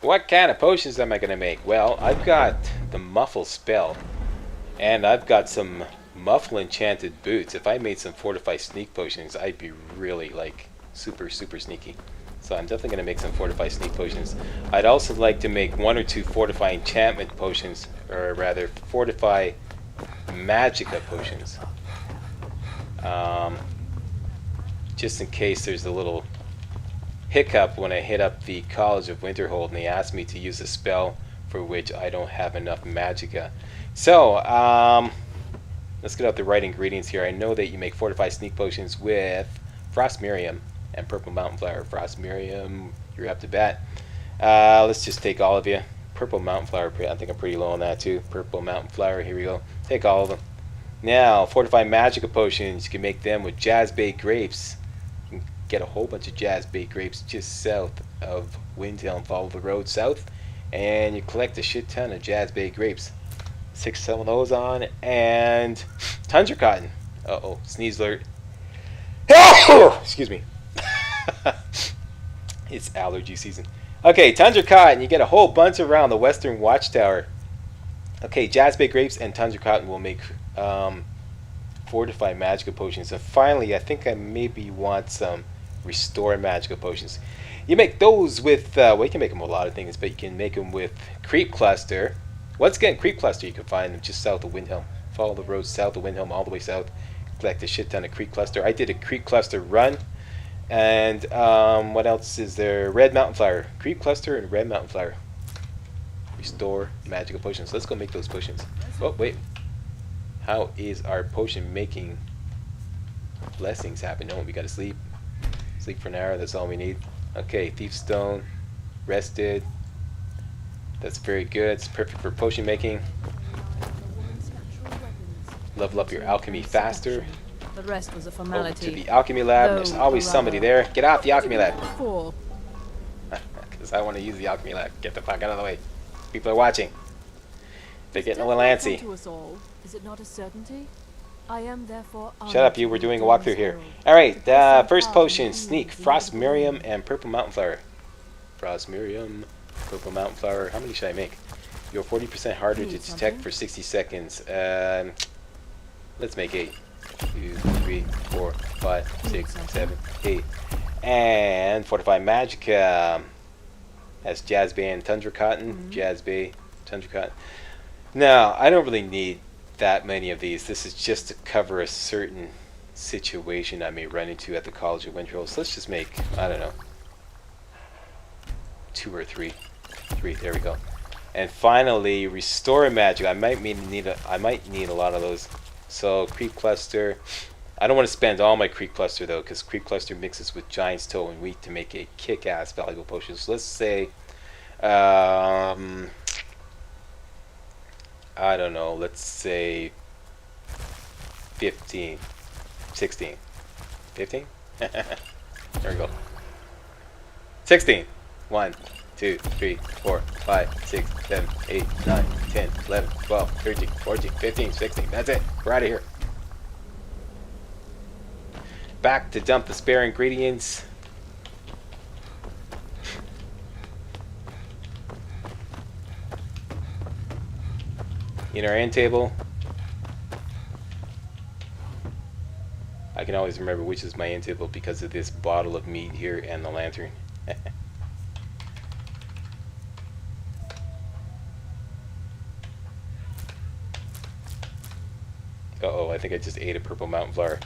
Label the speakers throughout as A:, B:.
A: What kind of potions am I going to make? Well, I've got the Muffle spell, and I've got some Muffle enchanted boots. If I made some Fortify sneak potions, I'd be really, like, super, super sneaky. So I'm definitely going to make some Fortify sneak potions. I'd also like to make 1 or 2 Fortify enchantment potions, or rather, Fortify Magicka potions. Just in case there's a little hiccup when I hit up the College of Winterhold and they asked me to use a spell for which I don't have enough Magicka. So, let's get out the right ingredients here. I know that you make Fortify sneak potions with Frost Miriam and Purple Mountain Flower. Frost Miriam, you're up to bat. Let's just take all of you. Purple Mountain Flower, I think I'm pretty low on that too. Purple Mountain Flower, here we go. Take all of them. Now, Fortify Magicka potions, you can make them with Jazzbait grapes. You can get a whole bunch of Jazzbait grapes just south of Windhelm. Follow the road south, and you collect a shit ton of Jazzbait grapes. 6 some of those on, and Tundra Cotton. Uh-oh, sneeze alert. Excuse me. It's allergy season. Okay, Tundra Cotton, you get a whole bunch around the Western Watchtower. Okay, Jazzbait grapes and Tundra Cotton will make Fortify Magicka potions. And finally, I think I maybe want some Restore Magicka potions. You make those with, well, you can make them with a lot of things, but you can make them with Creep Cluster. Once again, Creep Cluster, you can find them just south of Windhelm. Follow the road south of Windhelm all the way south. Collect a shit ton of Creep Cluster. I did a Creep Cluster run. And what else is there? Red Mountain Flower. Creep Cluster and Red Mountain Flower. Restore Magicka potions. Let's go make those potions. Oh, wait. How is our potion making blessings happen? No, we gotta sleep. Sleep for an hour, that's all we need. Okay, Thief Stone. Rested. That's very good. It's perfect for potion making. Level up your alchemy faster.
B: The rest was a
A: Over
B: formality.
A: to the alchemy lab. There's always somebody there. Get off the alchemy lab. Because I want to use the alchemy lab. Get the fuck out of the way. People are watching. They're getting a little antsy.
B: Is it not a certainty? I am therefore
A: Shut up, you. We're doing a walkthrough here. Alright, first potion. Sneak. Frost Miriam and Purple Mountain Flower. Frost Miriam, Purple Mountain Flower. How many should I make? You're 40% harder to detect for 60 seconds. Let's make 8. 2, 3, 4, 5, 6, 7, 8. And Fortify Magicka has Jazzbait and Tundra Cotton. Jazzbait, Tundra Cotton. Now, I don't really need that many of these. This is just to cover a certain situation I may run into at the College of Winterhold. So let's just make, I don't know, 2 or 3. 3, there we go. And finally, Restore Magic. I might need a lot of those. So Creep Cluster. I don't want to spend all my Creep Cluster though, because Creep Cluster mixes with Giant's Toe and Wheat to make a kick-ass valuable potion. So let's say, I don't know, let's say 15, 16, 15? There we go. 16. 1, 2, 3, 4, 5, 6, 7, 8, 9, 10, 11, 12, 13, 14, 15, 16. That's it. We're out of here. Back to dump the spare ingredients. In our end table. I can always remember which is my end table because of this bottle of meat here and the lantern. Uh-oh, I think I just ate a Purple Mountain Flower.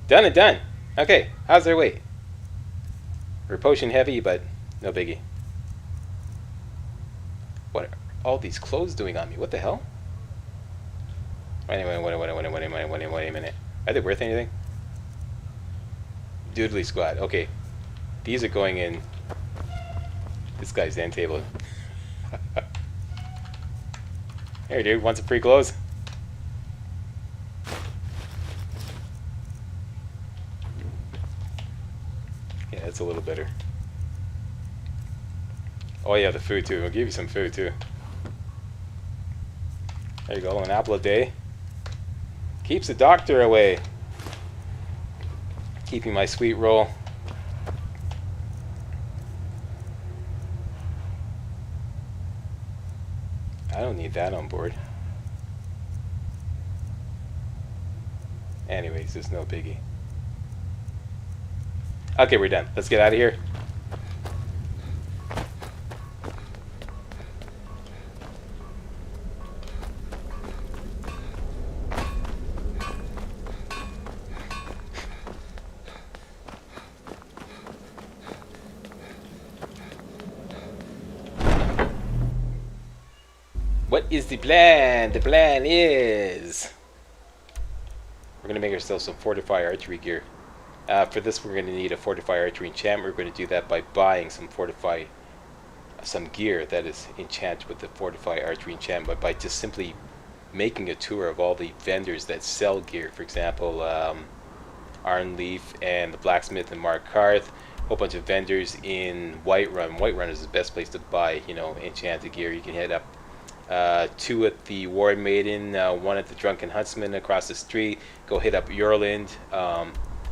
A: Done and done. Okay, how's their weight? We're potion heavy, but no biggie. What are all these clothes doing on me? What the hell? Wait a minute. Are they worth anything? Doodly Squad. Okay. These are going in this guy's end table. Here, dude. Want some free clothes? Yeah, that's a little better. Oh yeah, the food too. I'll give you some food too. There you go, an apple a day. Keeps the doctor away. Keeping my sweet roll. I don't need that on board. Anyways, there's no biggie. Okay, we're done. Let's get out of here. What is the plan? The plan is we're going to make ourselves some fortify archery gear. For this, we're going to need a fortify archery enchant. We're going to do that by buying some gear that is enchanted with the fortify archery enchant, by just simply making a tour of all the vendors that sell gear. For example, Arnleaf and the blacksmith and Mark Carth. A whole bunch of vendors in Whiterun. Whiterun is the best place to buy, enchanted gear. You can head up 2 at the War Maiden, 1 at the Drunken Huntsman across the street. Go hit up Yorland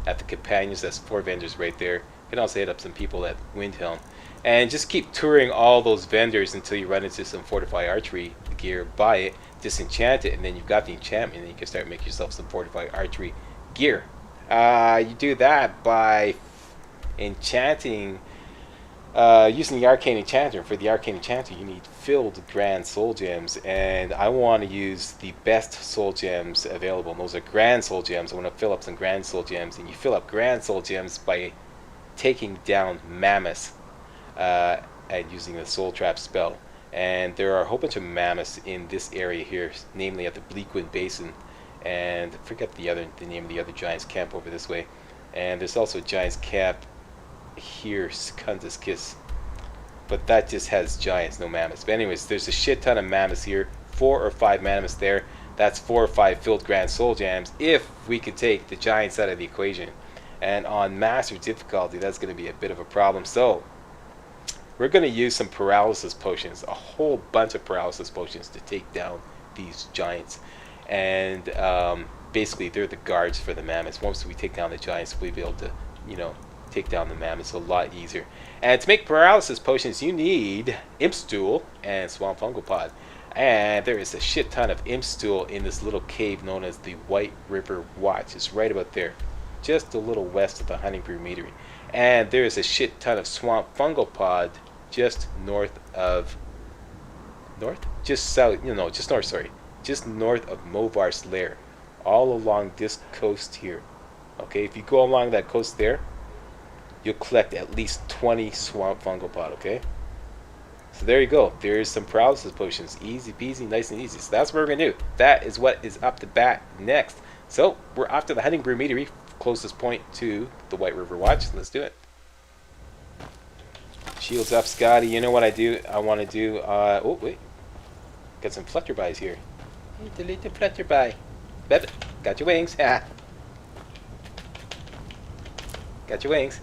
A: at the Companions. That's 4 vendors right there. You can also hit up some people at Windhelm. And just keep touring all those vendors until you run into some fortify archery gear. Buy it, disenchant it, and then you've got the enchantment, and you can start making yourself some fortify archery gear. You do that by enchanting, using the arcane enchanter. For the arcane enchanter, you need filled grand soul gems, and I want to use the best soul gems available, and those are grand soul gems. I want to fill up some grand soul gems, and you fill up grand soul gems by taking down mammoths and using the soul trap spell. And there are a whole bunch of mammoths in this area here, namely at the Bleakwind Basin, and I forget the name of the other giant's camp over this way. And there's also a giant's camp here, Secundus Kiss, but that just has giants, no mammoths. But anyways, there's a shit ton of mammoths here, 4 or 5 mammoths there. That's 4 or 5 filled grand soul gems if we could take the giants out of the equation. And on master difficulty, that's going to be a bit of a problem. So we're going to use some paralysis potions, a whole bunch of paralysis potions, to take down these giants. And basically they're the guards for the mammoths. Once we take down the giants, we'll be able to take down the mammoths a lot easier. And to make paralysis potions, you need imp stool and swamp fungal pod. And there is a shit ton of imp stool in this little cave known as the White River Watch. It's right about there, just a little west of the Hunting Brew Meadery. And there is a shit ton of swamp fungal pod just north of just north of Movar's lair, all along this coast here. Okay, if you go along that coast there, you'll collect at least 20 swamp fungal pod. Okay, so there you go. There's some paralysis potions, easy peasy, nice and easy. So that's what we're gonna do. That is what is up the bat next. So we're off to the Hunting Brew Meadery, closest point to the White River Watch. Let's do it. Shields up, Scotty. You know what I want to do. Oh wait, got some flutterbys here. Hey, delete the flutterby. Bebbit, got your wings. Got your wings.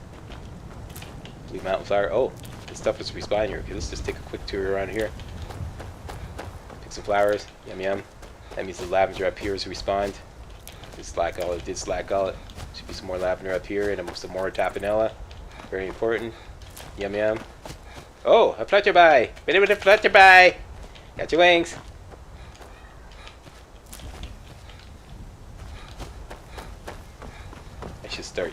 A: Blue mountain flower. Oh, this stuff is respawning here. Okay, let's just take a quick tour around here. Pick some flowers. Yum yum. That means the lavender up here is respawned. Did slack all it. Should be some more lavender up here and some more tapanella. Very important. Yum yum. Oh, a flutterby. Bit of a flutterby. Got your wings. I should start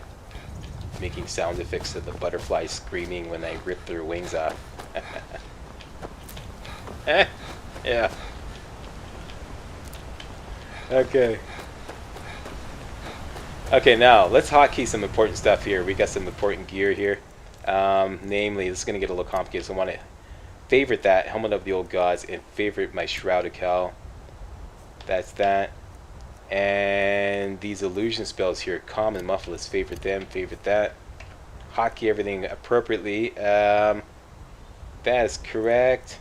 A: making sound effects of the butterflies screaming when I rip their wings off. Yeah. Okay. Okay, now let's hotkey some important stuff here. We got some important gear here. Namely, this is going to get a little complicated, so I want to favorite that, Helmet of the Old Gods, and favorite my Shroud of Cal. That's that. And these illusion spells here, Calm and Muffless, favorite them, favorite that. Hotkey everything appropriately. That is correct.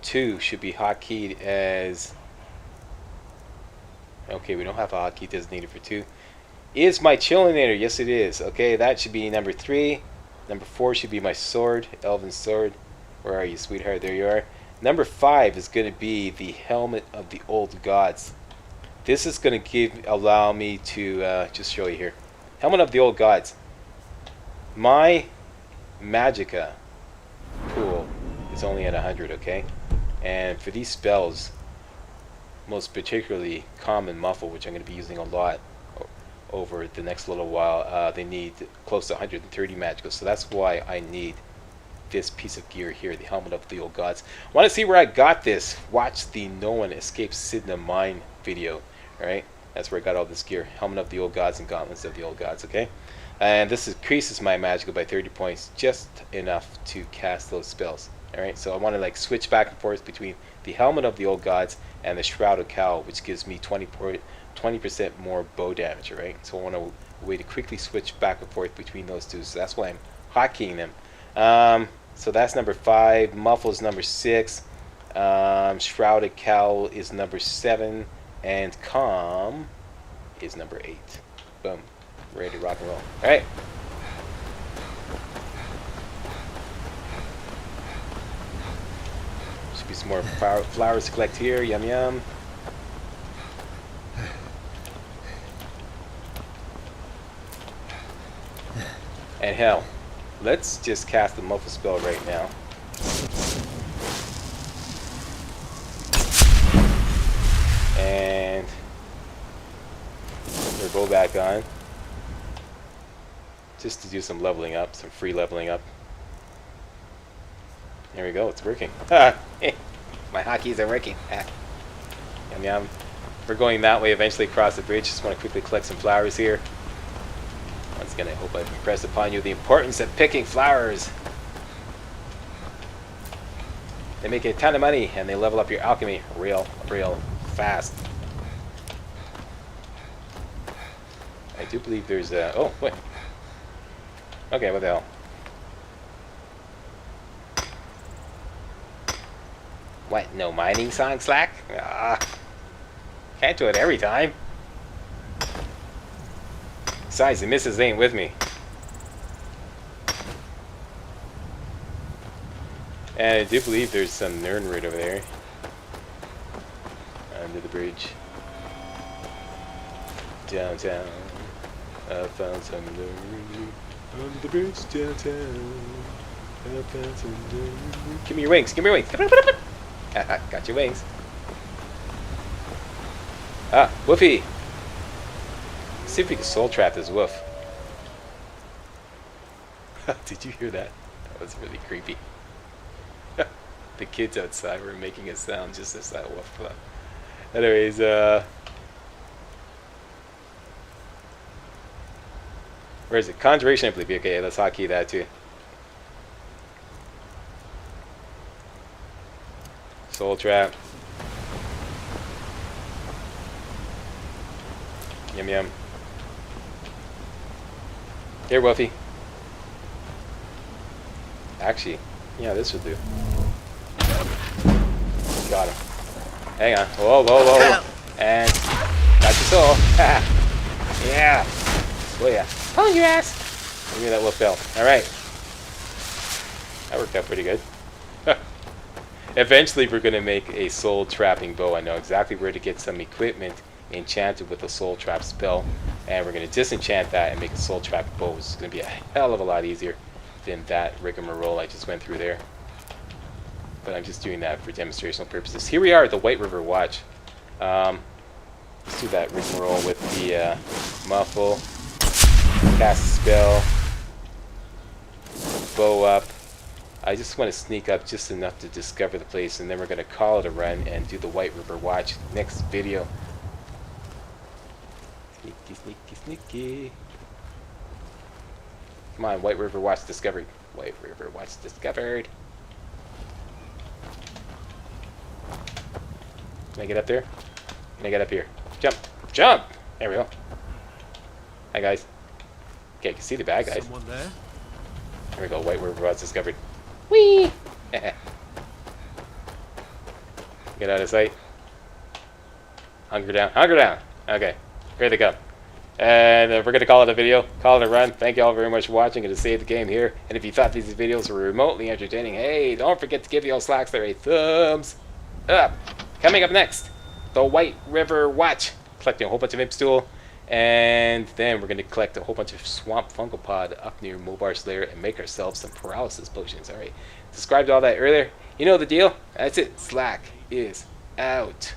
A: 2 should be hotkeyed as... Okay, we don't have a hotkey designated for 2. Is my Chillinator? Yes, it is. Okay, that should be number 3. Number 4 should be my sword, Elven Sword. Where are you, sweetheart? There you are. Number 5 is going to be the Helmet of the Old Gods. This is going to allow me to just show you here. Helmet of the Old Gods. My Magicka pool is only at 100, okay? And for these spells, most particularly Common Muffle, which I'm going to be using a lot over the next little while, they need close to 130 magical. So that's why I need this piece of gear here, the Helmet of the Old Gods. Want to see where I got this? Watch the No One Escapes Sidna Mine video. Alright, that's where I got all this gear. Helmet of the Old Gods and Gauntlets of the Old Gods, okay? And this increases my magical by 30 points, just enough to cast those spells. Alright, so I want to like switch back and forth between the Helmet of the Old Gods and the Shrouded Cowl, which gives me 20% more bow damage, right? So I want a way to quickly switch back and forth between those two, so that's why I'm hotkeying them. So that's number 5, Muffle is number 6, Shrouded Cowl is number 7, and Calm is number 8. Boom. Ready to rock and roll. Alright. Should be some more flowers to collect here. Yum yum. And hell, let's just cast the Muffle spell right now. And put our bow back on. Just to do some leveling up, some free leveling up. There we go, it's working. My hotkeys are working. Yum yum. We're going that way eventually across the bridge. Just want to quickly collect some flowers here. Once again, I hope I've impressed upon you the importance of picking flowers. They make a ton of money and they level up your alchemy real fast. I do believe there's a... Oh, wait. Okay, what the hell? What? No mining song, Slack? Can't do it every time. Besides, the missus ain't with me. And I do believe there's some Nernroot over there. Under the bridge. Downtown. I found some Nernroot. Under the bridge downtown. I found some Nernroot. Give me your wings. Give me your wings. Got your wings. Ah, Woofy. See if we can soul trap this wolf. Did you hear that? That was really creepy. The kids outside were making a sound just as that wolf. Anyways, where is it? Conjuration, I believe. Okay, let's hotkey that too. Soul trap. Yum yum. Here, Wolfie. Actually, yeah, this will do. Got him. Hang on. Whoa, whoa, whoa. And got your soul. Yeah. Oh yeah. Oh, your ass. Give me that wolf bell. Alright. That worked out pretty good. Eventually, we're going to make a soul trapping bow. I know exactly where to get some equipment enchanted with a soul trap spell, and we're going to disenchant that and make a soul trap bow. It's going to be a hell of a lot easier than that rigmarole I just went through there, but I'm just doing that for demonstrational purposes. Here we are at the White River Watch. Let's do that rigmarole with the muffle, cast a spell, bow up. I just want to sneak up just enough to discover the place, and then we're going to call it a run and do the White River Watch next video. Sneaky, sneaky, sneaky. Come on, White River Watch discovered. White River Watch discovered. Can I get up there? Can I get up here? Jump! Jump! There we go. Hi, guys. Okay, I can see the bad guys.
C: Someone there?
A: There we go, White River Watch discovered. Whee! Get out of sight. Hunker down. Hunker down! Okay, here they come. And we're going to call it a video, call it a run. Thank you all very much for watching. Going to save the game here. And if you thought these videos were remotely entertaining, hey, don't forget to give the old Slacks there a thumbs up. Coming up next, the White River Watch. Collecting a whole bunch of imp stool. And then we're going to collect a whole bunch of swamp fungopod up near Mobar's lair and make ourselves some paralysis potions. Alright, described all that earlier. You know the deal. That's it. Slack is out.